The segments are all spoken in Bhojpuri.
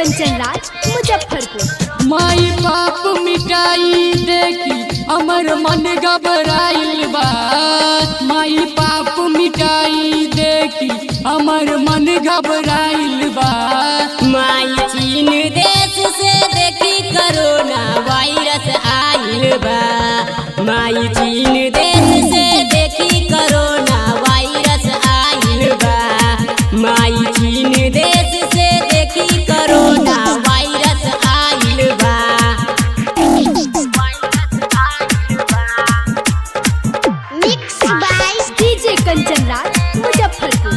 कंचन राज मुजफ्फरपुर। माई बाप मिटाई देखी अमर मन घबराइल बा। माई बाप मिटाई देखी अमर मन घबराइल बा। माई चीन देश से देखी कोरोना वायरस आइल बा। माई चीन देश से देखी कोरोना वायरस आइल बा। माई चीन देश से देखी कोरोना वायरस आइल बा। Mix by DJ Kanchan Raj Muzaffarpur.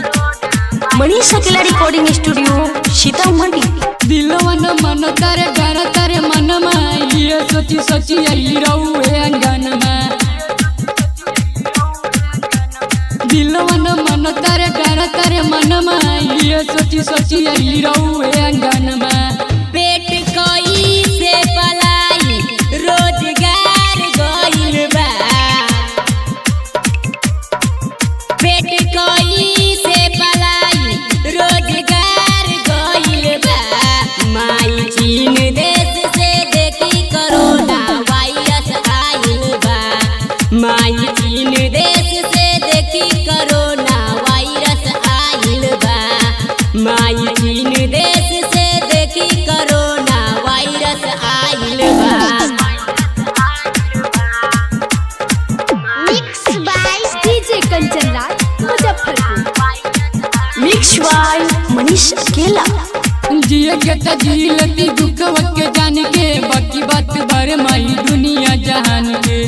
Manish अकेला रिकॉर्डिंग स्टूडियो सीतामढ़ी। दिलवा न मन तारे गाना तारे मन में ये सोची सोची आई रहुए अंगन में। दिलवा न मन तारे गाना तारे मन में ये सोची सोची आई रहुए अंगन में। पेट कोई से पलाई रोजगार गइल बा। पेट कोई से पलाई रोजगार गइल बा। माई चीन देश से देखी कोरोना वायरस आइल बा। माई चीन देश से देखी कोरोना वायरस आइल बा। माई चीन देश से देखी कोरोना वायरस आइल बा। Mix by DJ Kanchan Raj Muzaffarpur. Mix by Manish Akela. जिए के तजीलती दुखवा के जान के बाकी बात बारे माई दुनिया जहान के।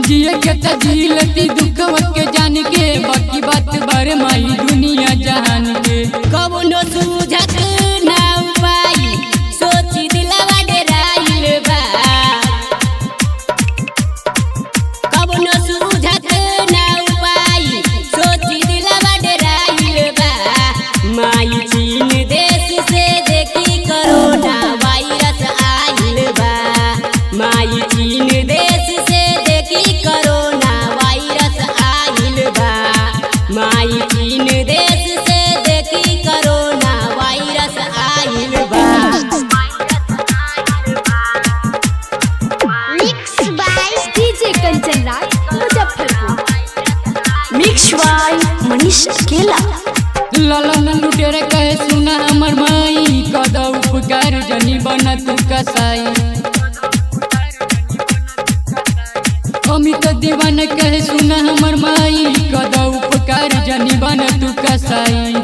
जिए के तजीलती दुखवा के जान के बाकी बात बारे माई दुनिया जहान के। कबनो सूझत ना उपाय सोची दिलवा डेराइल बा। कबनो सूझत ना उपाय सोची दिलवा डेराइल बा। माई चीन देश से देखी कोरोना वायरस आइल बा। माई चीन देश से देखी कोरोना वायरस आइल बा। माई चीन देश से देखी कोरोना वायरस आइल बा। Mix by DJ Kanchan Raj Muzaffarpur. Mix by Manish Akela. Lalan लुटेरे कहे सुना हमर माई कद उपकार जनी बना तू कसाई। अमित दीवान कहे सुना हमर माई कद उपकार जनी बना तू कसाई।